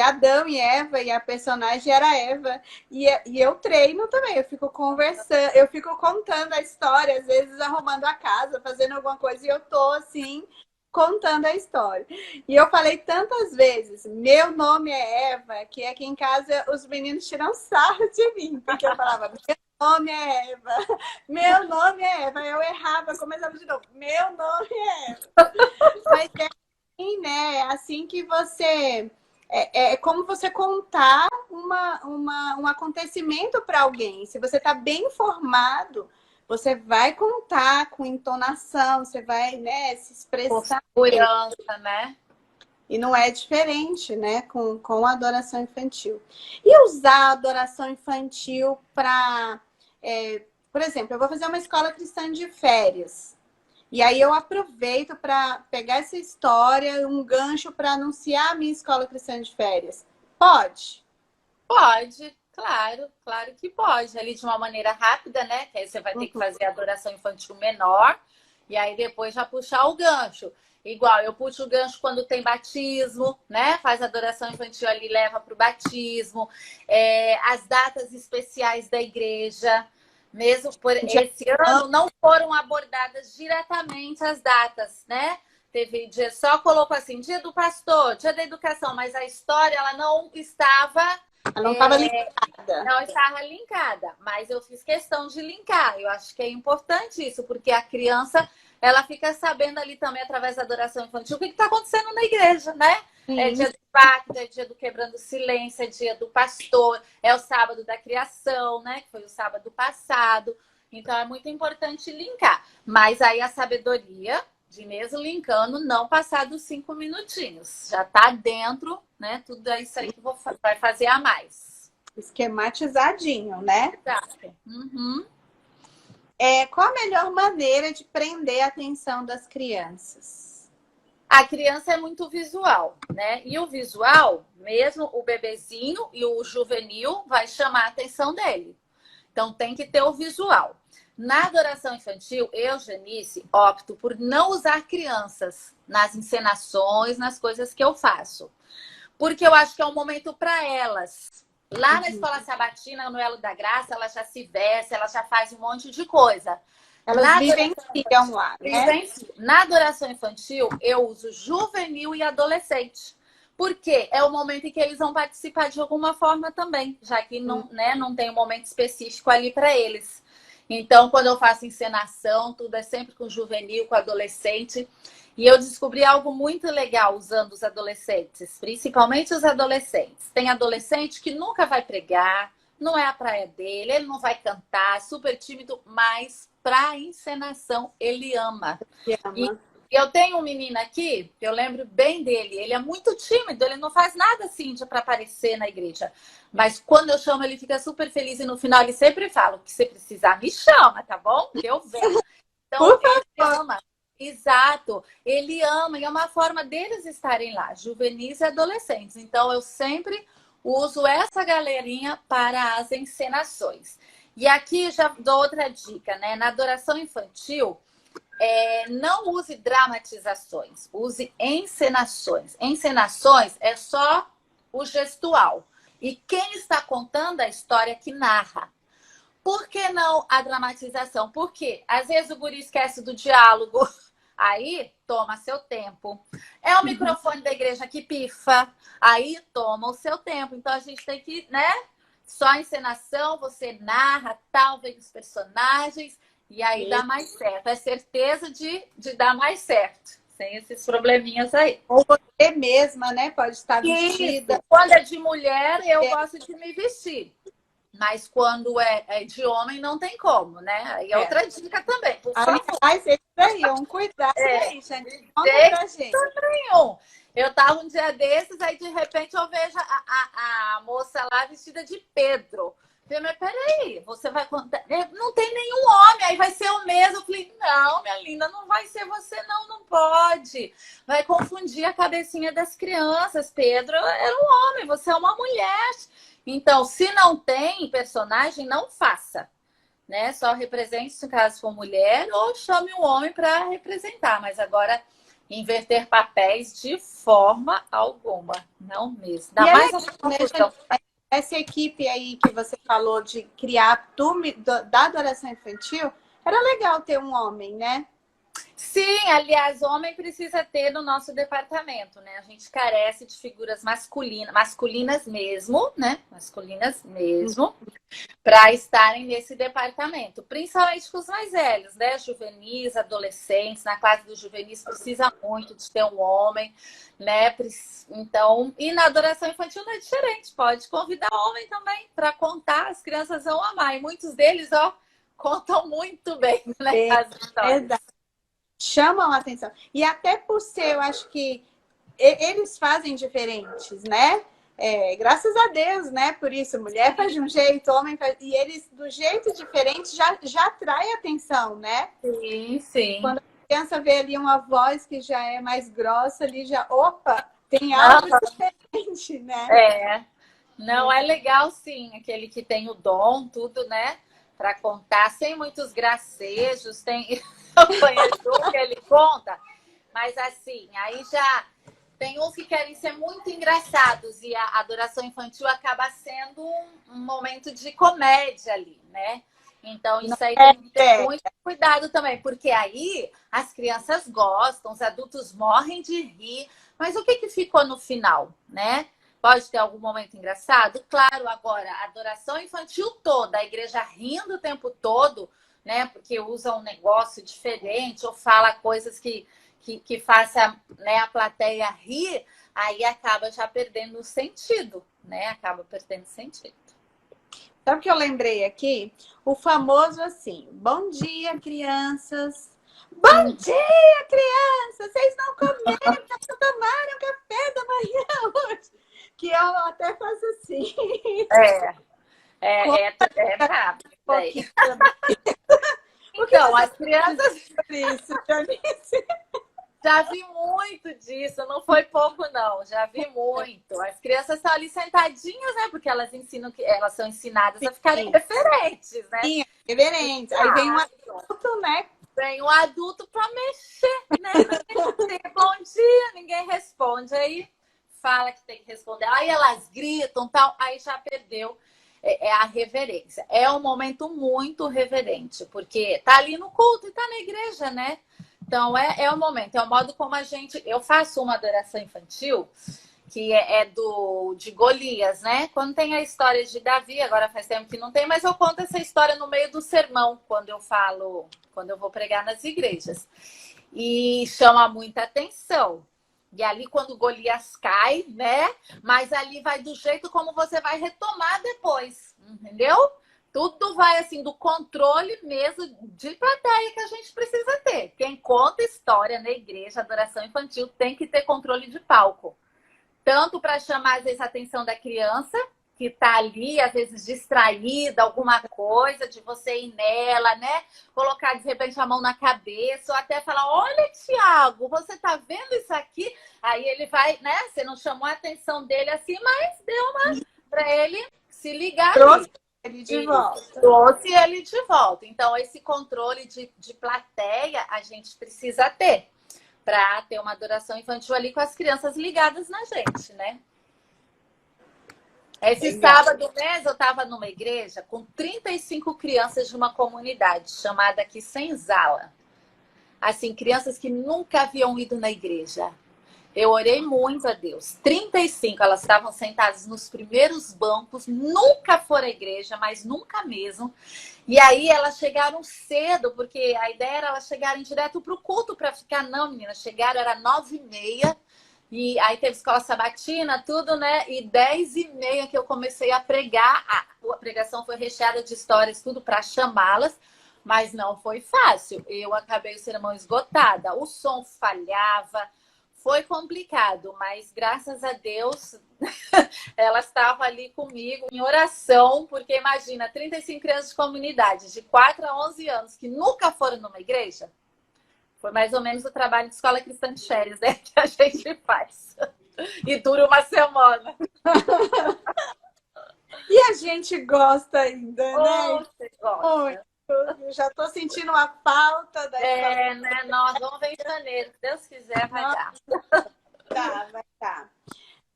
Adão e Eva, e a personagem era Eva. E eu treino também, eu fico conversando, eu fico contando a história, às vezes arrumando a casa, fazendo alguma coisa, e eu tô assim, contando a história. E eu falei tantas vezes, meu nome é Eva, que aqui em casa os meninos tiram sarro de mim, porque eu falava, meu nome é Eva, meu nome é Eva. Eu errava, começava de novo, meu nome é Eva. Mas é assim, né? É assim que você... É como você contar um acontecimento para alguém. Se você está bem informado, você vai contar com entonação, você vai, né, se expressar. Com segurança, né? E não é diferente, né, com a adoração infantil. E usar a adoração infantil para... por exemplo, eu vou fazer uma escola cristã de férias. E aí eu aproveito para pegar essa história, um gancho para anunciar a minha escola cristã de férias. Pode? Pode, claro que pode. Ali de uma maneira rápida, né? Que aí você vai ter que fazer a adoração infantil menor e aí depois já puxar o gancho. Igual, eu puxo o gancho quando tem batismo, né? Faz a adoração infantil ali, leva para o batismo. As datas especiais da igreja. Mesmo por esse ano, não foram abordadas diretamente as datas, né? Teve dia, só colocou assim, dia do pastor, dia da educação, mas a história, ela não estava... Ela não estava linkada. Não estava linkada, mas eu fiz questão de linkar. Eu acho que é importante isso, porque a criança, ela fica sabendo ali também, através da adoração infantil, o que está acontecendo na igreja, né? É dia do pacto, é dia do quebrando o silêncio, é dia do pastor, é o sábado da criação, né? Que foi o sábado passado. Então, é muito importante linkar. Mas aí a sabedoria de mesmo linkando, não passar dos 5 minutinhos. Já tá dentro, né? Tudo isso aí que vai fazer a mais. Esquematizadinho, né? Exato. Uhum. Qual a melhor maneira de prender a atenção das crianças? A criança é muito visual, né? E o visual, mesmo o bebezinho e o juvenil, vai chamar a atenção dele. Então, tem que ter o visual. Na adoração infantil, eu, Janice, opto por não usar crianças nas encenações, nas coisas que eu faço. Porque eu acho que é um momento para elas. Lá na Escola Sabatina, no Elo da Graça, elas já se vestem, elas já fazem um monte de coisa. Elas vivenciam lá, né? Na adoração infantil, eu uso juvenil e adolescente. Porque é o momento em que eles vão participar de alguma forma também, já que não, né, não tem um momento específico ali para eles. Então, quando eu faço encenação, tudo é sempre com juvenil, com adolescente. E eu descobri algo muito legal usando os adolescentes, principalmente os adolescentes. Tem adolescente que nunca vai pregar, não é a praia dele, ele não vai cantar, super tímido, mas para encenação ele ama. E eu tenho um menino aqui, eu lembro bem dele, ele é muito tímido, ele não faz nada assim para aparecer na igreja. Mas quando eu chamo, ele fica super feliz e no final ele sempre fala, o que você precisar, me chama, tá bom? Eu venho. Então, ele ama. Exato. Ele ama e é uma forma deles estarem lá, juvenis e adolescentes. Então, eu sempre uso essa galerinha para as encenações. E aqui já dou outra dica, né? Na adoração infantil, não use dramatizações, use encenações. Encenações é só o gestual. E quem está contando a história que narra. Por que não a dramatização? Porque às vezes o guri esquece do diálogo. Aí toma seu tempo. É o microfone da igreja que pifa. Aí toma o seu tempo. Então a gente tem que, né? Só a encenação, você narra, tal, vem os personagens. E aí dá mais certo. É certeza de dar mais certo. Sem esses probleminhas aí. Ou você mesma, né? Pode estar vestida. Isso. Quando é de mulher, eu gosto de me vestir. Mas quando é de homem, não tem como, né? Aí é outra dica também. Por favor. Aliás, esse daí, cuidado aí, gente. Conta pra gente. Nenhum. Eu tava um dia desses, aí de repente eu vejo a moça lá vestida de Pedro. Eu falei, mas peraí, você vai contar? Não tem nenhum homem, aí vai ser o mesmo. Eu falei, não, minha linda, não vai ser você, não, não pode. Vai confundir a cabecinha das crianças. Pedro era um homem, você é uma mulher. Então, se não tem personagem, não faça. Né? Só represente se caso for mulher ou chame um homem para representar. Mas agora, inverter papéis de forma alguma. Não mesmo. Dá mais essa confusão. Essa equipe aí que você falou de criar turma da adoração infantil, era legal ter um homem, né? Sim, aliás, homem precisa ter no nosso departamento, né? A gente carece de figuras masculinas mesmo, né? Masculinas mesmo, para estarem nesse departamento. Principalmente com os mais velhos, né? Juvenis, adolescentes. Na classe dos juvenis precisa muito de ter um homem, né? Então, e na adoração infantil não é diferente. Pode convidar homem também para contar, as crianças vão amar. E muitos deles, ó, contam muito bem, né? As histórias. Verdade. Chamam a atenção. E até por ser, eu acho que eles fazem diferentes, né? Graças a Deus, né? Por isso, mulher faz de um jeito, homem faz... E eles, do jeito diferente, já atrai atenção, né? Sim, sim. Quando a criança vê ali uma voz que já é mais grossa, ali já... Opa, tem algo diferente, né? Não, é legal, sim. Aquele que tem o dom, tudo, né? Para contar, sem muitos gracejos, tem... Eu conheço que ele conta, mas assim, aí já tem uns que querem ser muito engraçados e a adoração infantil acaba sendo um momento de comédia ali, né? Então isso aí tem que ter muito cuidado também, porque aí as crianças gostam, os adultos morrem de rir, mas o que ficou no final, né? Pode ter algum momento engraçado? Claro, agora, a adoração infantil toda, a igreja rindo o tempo todo, né? Porque usa um negócio diferente ou fala coisas que faça, né, a plateia rir, aí acaba já perdendo o sentido, né? Acaba perdendo sentido. Sabe o que eu lembrei aqui? O famoso assim, bom dia, crianças. Bom dia, crianças! Vocês não comeram, não tomaram café da manhã hoje? Que eu até faço assim. É rápido. Então, as crianças... Isso, Janice. Já vi muito disso, não foi pouco, não. Já vi muito. As crianças estão ali sentadinhas, né? Porque elas ensinam que elas são ensinadas a ficarem referentes, né? Sim, reverentes. Aí vem um adulto, né? Vem um adulto para mexer, né? Bom dia, ninguém responde. Aí fala que tem que responder. Aí elas gritam, tal. Aí já perdeu a reverência. É um momento muito reverente, porque tá ali no culto e tá na igreja, né? Então, é o momento, é o modo como a gente... Eu faço uma adoração infantil, que de Golias, né? Quando tem a história de Davi, agora faz tempo que não tem, mas eu conto essa história no meio do sermão, quando eu vou pregar nas igrejas. E chama muita atenção. E ali, quando Golias cai, né? Mas ali vai do jeito como você vai retomar depois, entendeu? Tudo vai, assim, do controle mesmo de plateia que a gente precisa ter. Quem conta história na igreja, adoração infantil, tem que ter controle de palco. Tanto para chamar, às vezes, a atenção da criança, que está ali, às vezes, distraída, alguma coisa, de você ir nela, né? Colocar, de repente, a mão na cabeça, ou até falar, olha, Tiago, você está vendo isso aqui? Aí ele vai, né? Você não chamou a atenção dele assim, mas deu uma para ele se ligar ali. Ele de volta. Trouxe ele de volta. Então, esse controle de plateia a gente precisa ter para ter uma adoração infantil ali com as crianças ligadas na gente, né? Esse sábado mesmo eu estava numa igreja com 35 crianças de uma comunidade chamada aqui Senzala. Assim, crianças que nunca haviam ido na igreja. Eu orei muito a Deus. 35, elas estavam sentadas nos primeiros bancos, nunca foram à igreja, mas nunca mesmo. E aí elas chegaram cedo, porque a ideia era elas chegarem direto para o culto para ficar. Não, meninas, chegaram, era 9h30. E aí teve escola sabatina, tudo, né? E 10h30 que eu comecei a pregar a pregação foi recheada de histórias, tudo para chamá-las, mas não foi fácil. Eu acabei o sermão esgotada, o som falhava, foi complicado, mas graças a Deus ela estava ali comigo em oração, porque imagina, 35 crianças de comunidade, de 4 a 11 anos, que nunca foram numa igreja. Foi mais ou menos o trabalho de escola cristã de férias, né, que a gente faz. E dura uma semana. E a gente gosta ainda, né? Você gosta. Eu já estou sentindo uma falta da escola. Né? Nós vamos ver em janeiro. Se Deus quiser, vai dar. Tá, vai dar.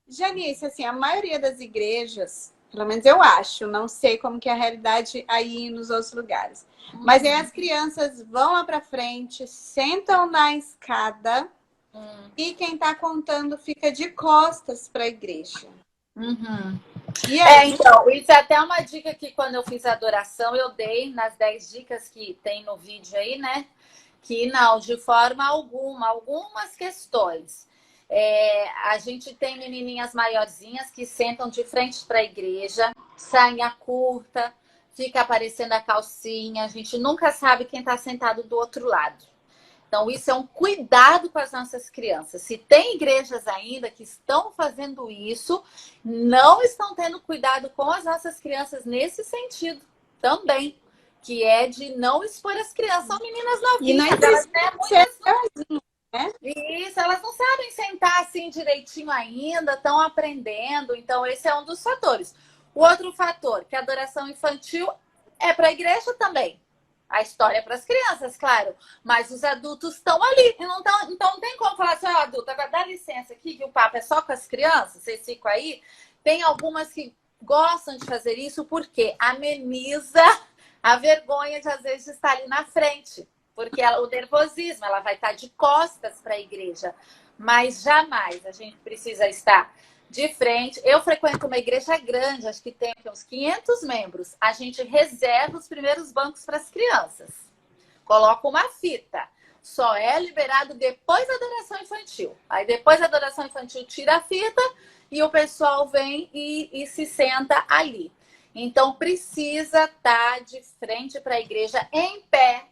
Janice, assim, a maioria das igrejas, pelo menos eu acho, não sei como que é a realidade aí nos outros lugares. Mas aí as crianças vão lá para frente, sentam na escada e quem está contando fica de costas para a igreja. E aí? Então, isso é até uma dica que quando eu fiz a adoração, eu dei nas 10 dicas que tem no vídeo aí, né? Que não, de forma alguma, algumas questões. A gente tem menininhas maiorzinhas que sentam de frente para a igreja, sainha curta, fica aparecendo a calcinha, a gente nunca sabe quem está sentado do outro lado. Então, isso é um cuidado com as nossas crianças. Se tem igrejas ainda que estão fazendo isso, não estão tendo cuidado com as nossas crianças nesse sentido também. Que é de não expor as crianças. São meninas novinhas. Isso, elas não sabem sentar assim direitinho ainda, estão aprendendo. Então, esse é um dos fatores. O outro fator, que a adoração infantil é para a igreja também. A história é para as crianças, claro. Mas os adultos estão ali. Então não tem como falar assim, adulto, agora dá licença aqui, que o papo é só com as crianças, vocês ficam aí. Tem algumas que gostam de fazer isso porque ameniza a vergonha de, às vezes, estar ali na frente. Porque o nervosismo, ela vai estar de costas para a igreja. Mas jamais a gente precisa estar de frente. Eu frequento uma igreja grande, acho que tem uns 500 membros. A gente reserva os primeiros bancos para as crianças. Coloca uma fita. Só é liberado depois da adoração infantil. Aí depois da adoração infantil tira a fita e o pessoal vem e se senta ali. Então precisa estar de frente para a igreja em pé,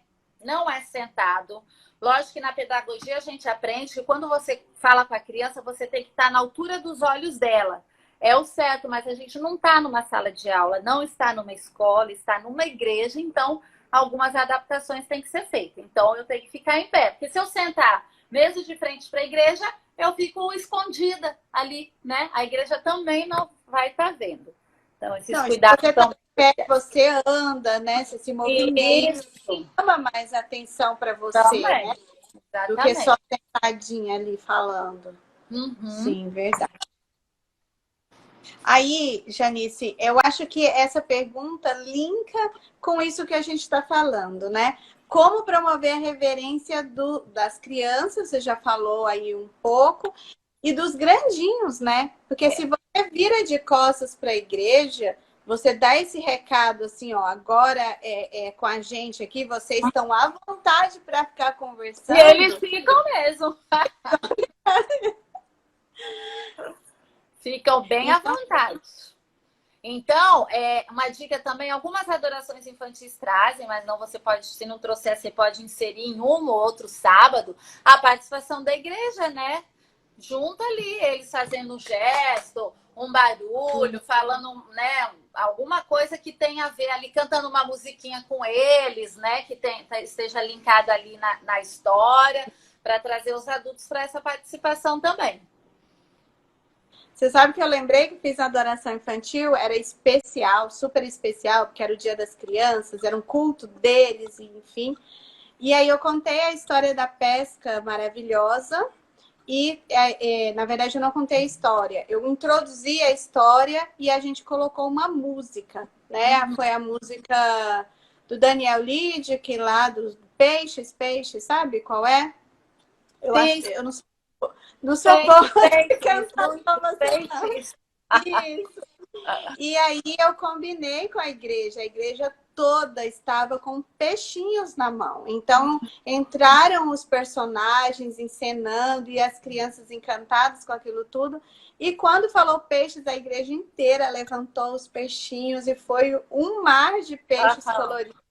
não é sentado. Lógico que na pedagogia a gente aprende que quando você fala com a criança, você tem que estar na altura dos olhos dela. É o certo, mas a gente não está numa sala de aula, não está numa escola, está numa igreja, então algumas adaptações têm que ser feitas. Então eu tenho que ficar em pé, porque se eu sentar mesmo de frente para a igreja, eu fico escondida ali, né? A igreja também não vai estar vendo. Então esses cuidados estão... Você anda, né? Você se movimenta, chama mais atenção para você, também, né? Exatamente. Do que só sentadinha ali falando. Sim, verdade. Aí, Janice, eu acho que essa pergunta linka com isso que a gente está falando, né? Como promover a reverência das crianças, você já falou aí um pouco, e dos grandinhos, né? Porque se você vira de costas para a igreja, você dá esse recado assim, ó, agora é com a gente aqui, vocês estão à vontade para ficar conversando. E eles ficam mesmo. Ficam bem à vontade. Então, uma dica também, algumas adorações infantis trazem, mas não você pode, se não trouxer, você pode inserir em um ou outro sábado a participação da igreja, né? Junto ali, eles fazendo um gesto, um barulho, falando, né, alguma coisa que tenha a ver ali, cantando uma musiquinha com eles, né, que esteja linkado ali na história, para trazer os adultos para essa participação também. Você sabe que eu lembrei que fiz a adoração infantil, era especial, super especial, porque era o Dia das Crianças, era um culto deles, enfim. E aí eu contei a história da pesca maravilhosa e, na verdade, eu não contei a história. Eu introduzi a história e a gente colocou uma música, né? Foi a música do Daniel Lidick, lá dos Peixes, sabe qual é? Eu não sei. Não sou boa de cantar pra você, não. Isso. E aí eu combinei com a igreja toda estava com peixinhos na mão. Então, entraram os personagens encenando e as crianças encantadas com aquilo tudo. E quando falou peixes, a igreja inteira levantou os peixinhos e foi um mar de peixes coloridos.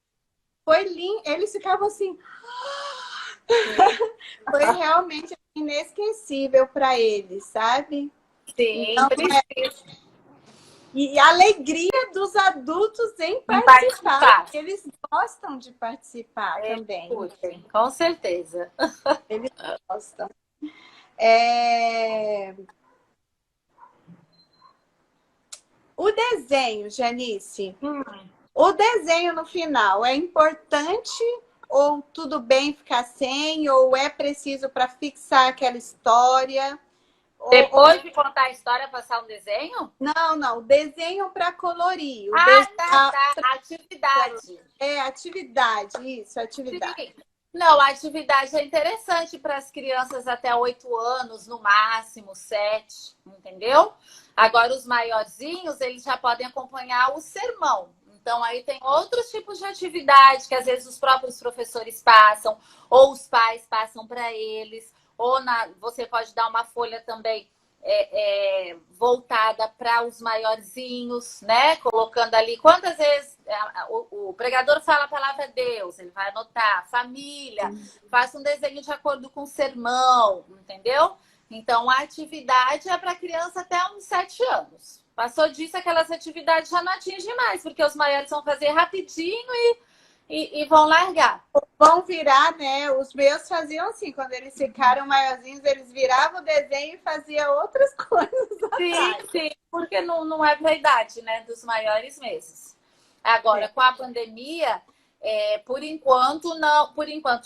Foi lindo. Eles ficavam assim... Foi realmente inesquecível para eles, sabe? Sim, então, e a alegria dos adultos em participar. Eles gostam de participar também. Curtem, com certeza. Eles gostam. O desenho, Janice. O desenho no final é importante ou tudo bem ficar sem? Ou é preciso para fixar aquela história? Depois de contar a história, passar um desenho? Não. Desenho para colorir. Tá. Atividade. Atividade. Isso, atividade. Sim. Não, a atividade é interessante para as crianças até 8 anos, no máximo 7, entendeu? Agora, os maiorzinhos, eles já podem acompanhar o sermão. Então, aí tem outros tipos de atividade que às vezes os próprios professores passam, ou os pais passam para eles, ou você pode dar uma folha também voltada para os maiorzinhos, né? Colocando ali quantas vezes o pregador fala a palavra Deus, ele vai anotar, família, faça um desenho de acordo com o sermão, entendeu? Então, a atividade é para criança até uns 7 anos. Passou disso, aquelas atividades já não atingem mais, porque os maiores vão fazer rapidinho e vão largar. Vão virar, né? Os meus faziam assim, quando eles ficaram maiorzinhos, eles viravam o desenho e faziam outras coisas. Sim, porque não é para a idade, né? Dos maiores meses. Agora, com a pandemia, por enquanto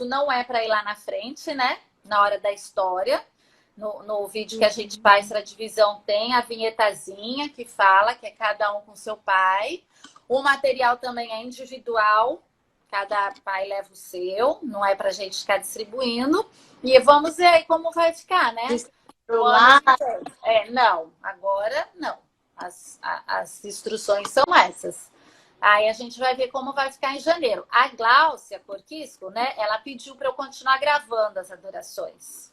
não é para ir lá na frente, né? Na hora da história. No vídeo que a gente faz para a divisão tem a vinhetazinha que fala que é cada um com seu pai. O material também é individual, cada pai leva o seu, não é para a gente ficar distribuindo. E vamos ver aí como vai ficar, né? Não, agora não. As instruções são essas. Aí a gente vai ver como vai ficar em janeiro. A Gláucia Corquisco, né? Ela pediu para eu continuar gravando as adorações.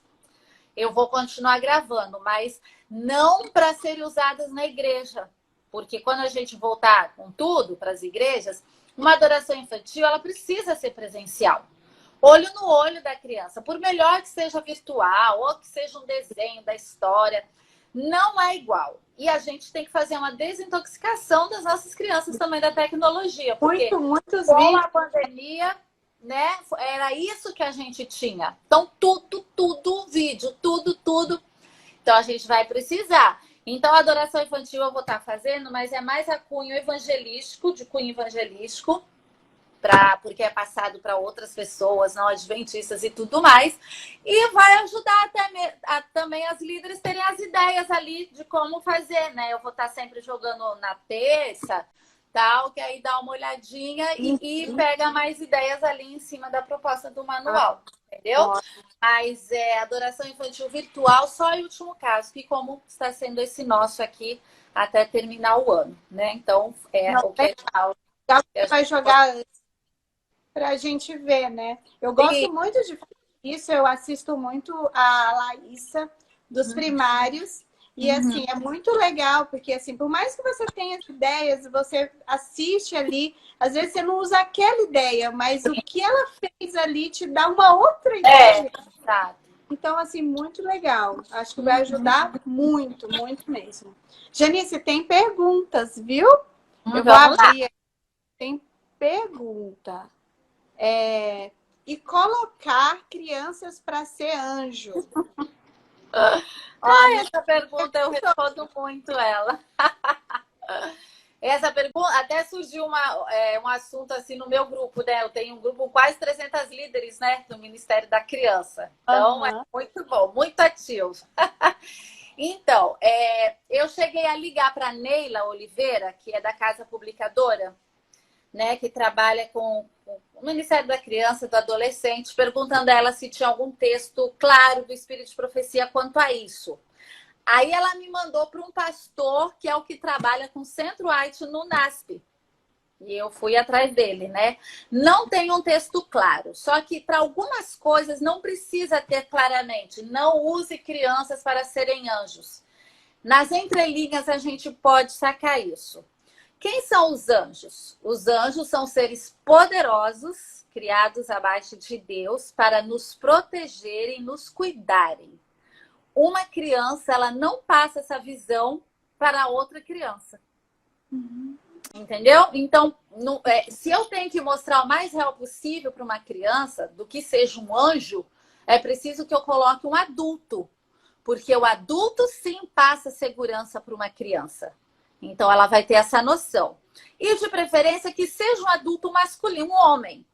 Eu vou continuar gravando, mas não para serem usadas na igreja. Porque quando a gente voltar com tudo para as igrejas, uma adoração infantil, ela precisa ser presencial. Olho no olho da criança. Por melhor que seja virtual, ou que seja um desenho da história, não é igual. E a gente tem que fazer uma desintoxicação das nossas crianças também da tecnologia. Porque com a pandemia... né? Era isso que a gente tinha. Então, tudo, vídeo, tudo. Então, a gente vai precisar. Então, a adoração infantil eu vou estar fazendo, mas é mais a cunho evangelístico, porque é passado para outras pessoas, não adventistas e tudo mais. E vai ajudar também as líderes terem as ideias ali de como fazer, né? Eu vou estar sempre jogando na terça, tal, que aí dá uma olhadinha e pega mais ideias ali em cima da proposta do manual, entendeu? Mas adoração infantil virtual só em último caso, que como está sendo esse nosso aqui até terminar o ano, né? Então, o que vai jogar para a gente ver, né? Eu gosto muito de fazer isso, eu assisto muito a Laísa dos primários. E, assim, é muito legal, porque, assim, por mais que você tenha as ideias, você assiste ali, às vezes você não usa aquela ideia, mas o que ela fez ali te dá uma outra ideia. Exato. Então, assim, muito legal. Acho que vai ajudar muito, muito mesmo. Janice, tem perguntas, viu? Eu vou abrir. Tem pergunta. E colocar crianças para ser anjo. Essa pergunta eu respondo muito ela. Essa pergunta até surgiu um assunto assim no meu grupo, né? Eu tenho um grupo com quase 300 líderes, né? Do Ministério da Criança. Então, é muito bom, muito ativo. Então, eu cheguei a ligar para a Neila Oliveira, que é da Casa Publicadora, né? Que trabalha com o Ministério da Criança e do Adolescente, perguntando a ela se tinha algum texto claro do Espírito de Profecia quanto a isso. Aí ela me mandou para um pastor que é o que trabalha com Centro White no NASP. E eu fui atrás dele, né? Não tem um texto claro. Só que para algumas coisas não precisa ter claramente. Não use crianças para serem anjos. Nas entrelinhas a gente pode sacar isso. Quem são os anjos? Os anjos são seres poderosos, criados abaixo de Deus, para nos protegerem, nos cuidarem. Uma criança, ela não passa essa visão para outra criança. Entendeu? Então, se eu tenho que mostrar o mais real possível para uma criança do que seja um anjo, é preciso que eu coloque um adulto. Porque o adulto, sim, passa segurança para uma criança. Então, ela vai ter essa noção. E, de preferência, que seja um adulto masculino, um homem.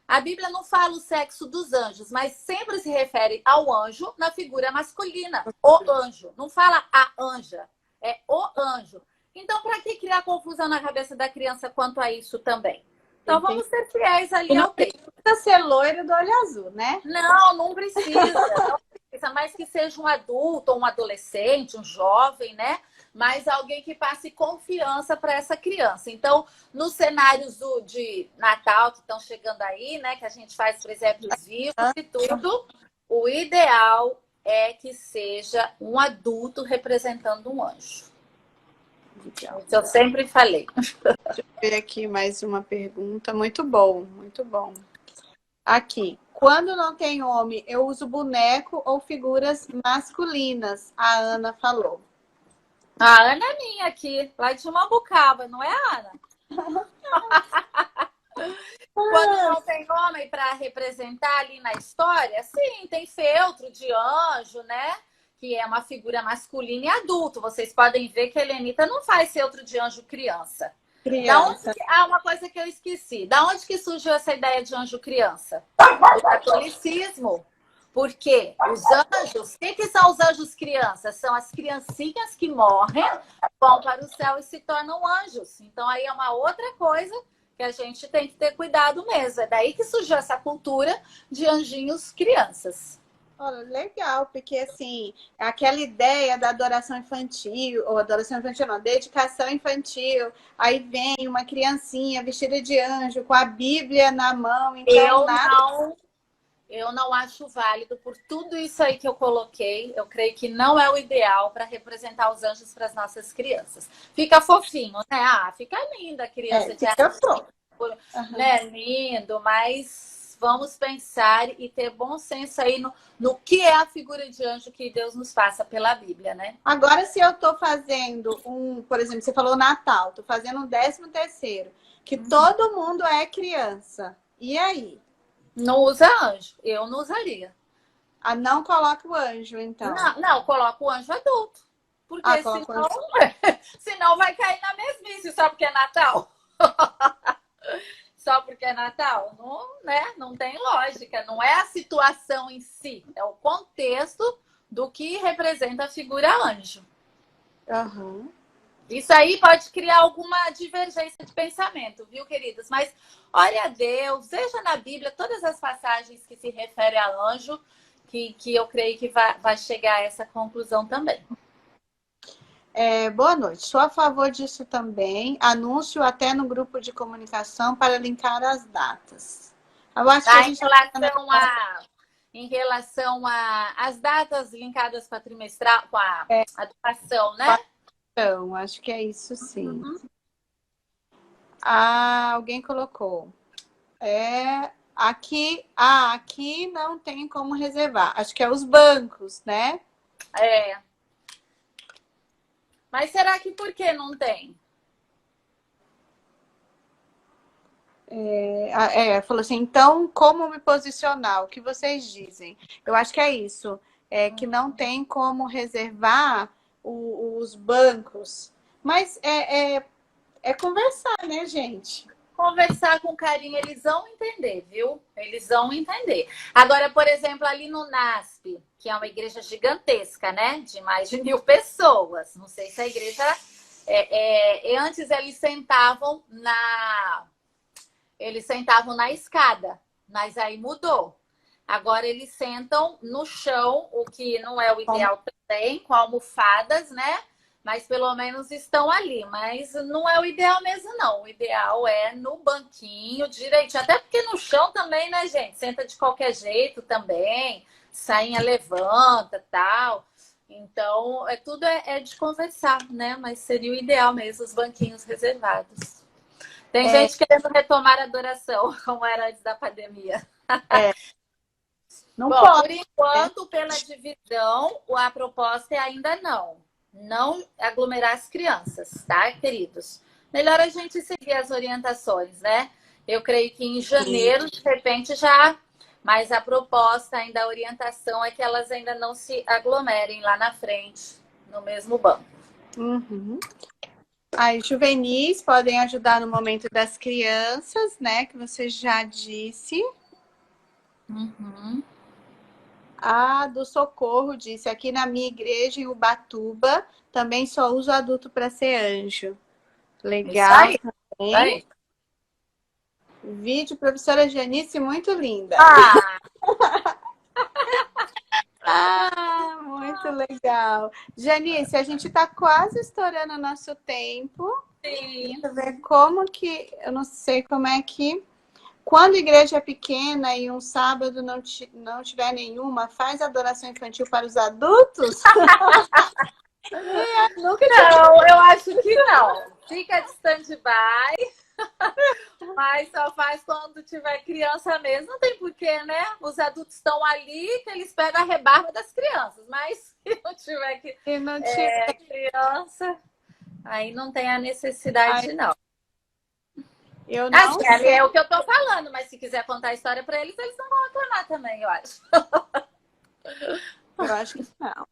A Bíblia não fala o sexo dos anjos, mas sempre se refere ao anjo na figura masculina. O anjo. Não fala a anja. É o anjo. Então, para que criar confusão na cabeça da criança quanto a isso também? Então, vamos ser fiéis ali ao texto. Não precisa ser loiro do olho azul, né? Não, não precisa. Não precisa, mas que seja um adulto, ou um adolescente, um jovem, né? Mas alguém que passe confiança para essa criança. Então, nos cenários de Natal que estão chegando aí, né? Que a gente faz presépios vivos e tudo, o ideal é que seja um adulto representando um anjo. Isso eu sempre falei. Deixa eu ver aqui mais uma pergunta. Muito bom, muito bom. Aqui. Quando não tem homem, eu uso boneco ou figuras masculinas, a Ana falou. A Ana é minha aqui, lá de Mambucaba, não é, Ana? Quando não tem homem para representar ali na história, sim, tem feltro de anjo, né? Que é uma figura masculina e adulto. Vocês podem ver que a Helenita não faz feltro de anjo criança. Uma coisa que eu esqueci. Da onde que surgiu essa ideia de anjo criança? Do catolicismo. Porque os anjos, o que são os anjos crianças? São as criancinhas que morrem, vão para o céu e se tornam anjos. Então aí é uma outra coisa que a gente tem que ter cuidado mesmo. É daí que surgiu essa cultura de anjinhos crianças. Olha, legal, porque assim, aquela ideia da adoração infantil, ou adoração infantil não, dedicação infantil, aí vem uma criancinha vestida de anjo, com a Bíblia na mão, então eu não acho válido por tudo isso aí que eu coloquei. Eu creio que não é o ideal para representar os anjos para as nossas crianças. Fica fofinho, né? Ah, fica linda a criança de anjo, né? Lindo, mas vamos pensar e ter bom senso aí no que é a figura de anjo que Deus nos passa pela Bíblia, né? Agora, se eu estou fazendo por exemplo, você falou Natal, estou fazendo um 13º, que todo mundo é criança. E aí? Não usa anjo. Eu não usaria. Não coloca o anjo, então. Não, coloca o anjo adulto. Porque senão vai cair na mesmice só porque é Natal. Só porque é Natal? Não, né? Não tem lógica. Não é a situação em si. É o contexto do que representa a figura anjo. Uhum. Isso aí pode criar alguma divergência de pensamento, viu, queridas? Mas olha a Deus, veja na Bíblia todas as passagens que se referem a anjo, que eu creio que vai chegar a essa conclusão também. Boa noite. Sou a favor disso também. Anúncio até no grupo de comunicação para linkar as datas. Eu acho que em relação às datas linkadas com a trimestral, com a doação, né? Então, acho que é isso sim. Uhum. Alguém colocou. Aqui não tem como reservar. Acho que é os bancos, né? Mas será que por que não tem? Falou assim, então, como me posicionar? O que vocês dizem? Eu acho que é isso. Que não tem como reservar os bancos. Mas é conversar, né, gente? Conversar com carinho, eles vão entender, viu? Eles vão entender. Agora, por exemplo, ali no NASP, que é uma igreja gigantesca, né? De mais de 1000 pessoas. Não sei se a igreja... antes eles sentavam na escada, mas aí mudou. Agora eles sentam no chão, o que não é o ideal também, com almofadas, né? Mas pelo menos estão ali. Mas não é o ideal mesmo, não. O ideal é no banquinho, direitinho. Até porque no chão também, né, gente? Senta de qualquer jeito também. Sainha levanta, tal. Então, tudo é de conversar, né? Mas seria o ideal mesmo, os banquinhos reservados. Tem gente querendo retomar a adoração, como era antes da pandemia. Não Bom, pode, por enquanto, pela divisão, a proposta é ainda não aglomerar as crianças, tá, queridos? Melhor a gente seguir as orientações, né? Eu creio que em janeiro, de repente, já... Mas a proposta, ainda a orientação é que elas ainda não se aglomerem lá na frente, no mesmo banco. Uhum. As juvenis podem ajudar no momento das crianças, né? Que você já disse. Uhum. A do Socorro disse, aqui na minha igreja em Ubatuba, também só uso adulto para ser anjo. Legal Isso também. aí. Vídeo, professora Janice, muito linda. Ah, Muito legal. Janice, a gente está quase estourando o nosso tempo. sim. Deixa eu ver como que... Eu não sei como é que... Quando a igreja é pequena e um sábado não tiver nenhuma, faz adoração infantil para os adultos? Nunca tinha... Não, eu acho que não. Fica de stand-by, mas só faz quando tiver criança mesmo. Não tem porquê, né? Os adultos estão ali, que eles pegam a rebarba das crianças. Mas se não tiver criança, aí não tem a necessidade, não. Eu não Assim, sei. é o que eu tô falando, mas se quiser contar a história para eles, eles não vão reclamar também, eu acho. Eu acho que não.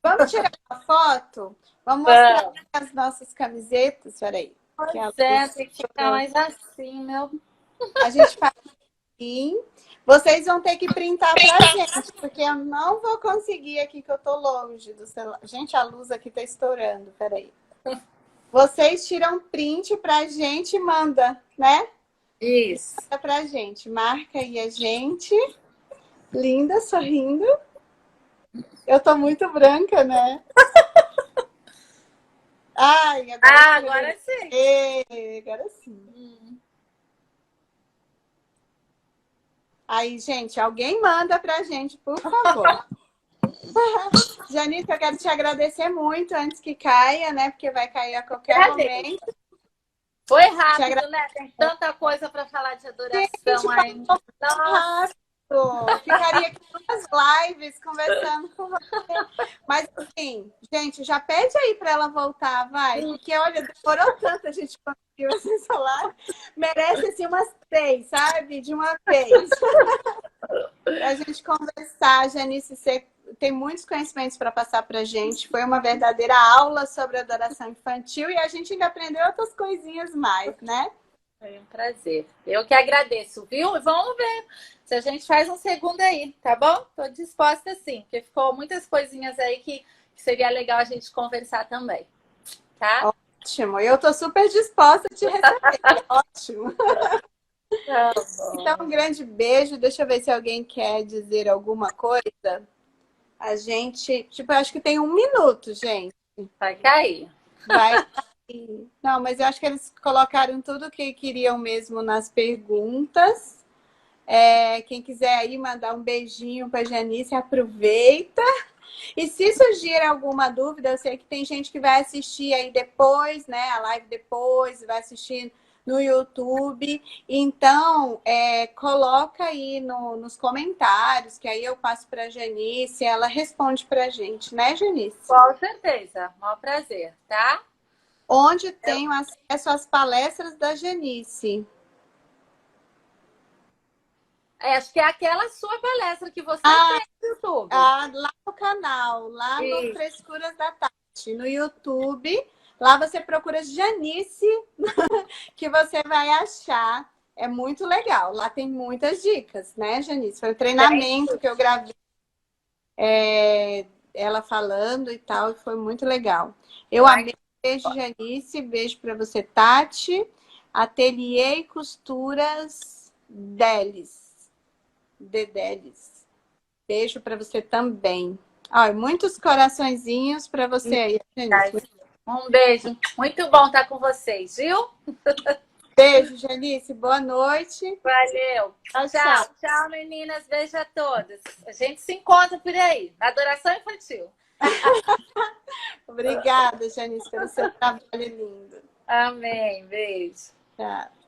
Vamos tirar uma foto? Vamos mostrar as nossas camisetas? Peraí. Tem que ficar mais assim, meu. A gente faz assim. Vocês vão ter que printar pra gente, porque eu não vou conseguir aqui, que eu tô longe do celular. Gente, a luz aqui tá estourando. Peraí. Vocês tiram print pra gente e manda, né? Isso. Manda pra gente. Marca aí a gente. Linda, sorrindo. Eu tô muito branca, né? Ai, agora sim. Agora sim. Aí, gente, alguém manda pra gente, por favor. Janice, eu quero te agradecer muito antes que caia, né? Porque vai cair a qualquer momento. Foi rápido, né? Tem tanta coisa para falar de adoração ainda. Rápido. Ficaria aqui umas lives conversando com você. Mas, assim, gente, já pede aí para ela voltar, vai. Porque, olha, demorou tanto a gente conseguiu esse salário. Merece, assim, umas 3, sabe? De uma vez. Para a gente conversar, Janice, você tem muitos conhecimentos para passar para a gente. Foi uma verdadeira aula sobre adoração infantil e a gente ainda aprendeu outras coisinhas mais, né? Foi um prazer. Eu que agradeço, viu? Vamos ver se a gente faz um segundo aí, tá bom? Tô disposta sim, porque ficou muitas coisinhas aí que seria legal a gente conversar também, tá? Ótimo, eu tô super disposta a te receber. Ótimo. Tá então, um grande beijo. Deixa eu ver se alguém quer dizer alguma coisa. A gente, tipo, eu acho que tem 1 minuto, gente. Vai cair. Vai. Não, mas eu acho que eles colocaram tudo o que queriam mesmo nas perguntas. Quem quiser aí mandar um beijinho para Janice, aproveita. E se surgir alguma dúvida, eu sei que tem gente que vai assistir aí depois, né? A live depois, vai assistir no YouTube. Então, coloca aí nos comentários, que aí eu passo para a Janice, ela responde para a gente, né, Janice? Com certeza, maior prazer, tá? Onde tenho acesso às palestras da Janice? Acho que é aquela sua palestra que você tem no YouTube. Lá no canal, lá no Frescuras da Tati, no YouTube. Lá você procura Janice, que você vai achar. É muito legal. Lá tem muitas dicas, né, Janice? Foi o treinamento que eu gravei, ela falando e tal, e foi muito legal. Eu amei. Beijo, Janice. Beijo para você, Tati. Ateliê e Costuras Delis. Dedelis. Beijo para você também. Muitos coraçõezinhos para você aí, Janice. Um beijo. Muito bom estar com vocês, viu? Beijo, Janice. Boa noite. Valeu. Tchau, Tchau, tchau. tchau, meninas. Beijo a todas. A gente se encontra por aí, na Adoração Infantil. Obrigada, Janice, pelo seu trabalho lindo. Amém. Beijo. Tchau.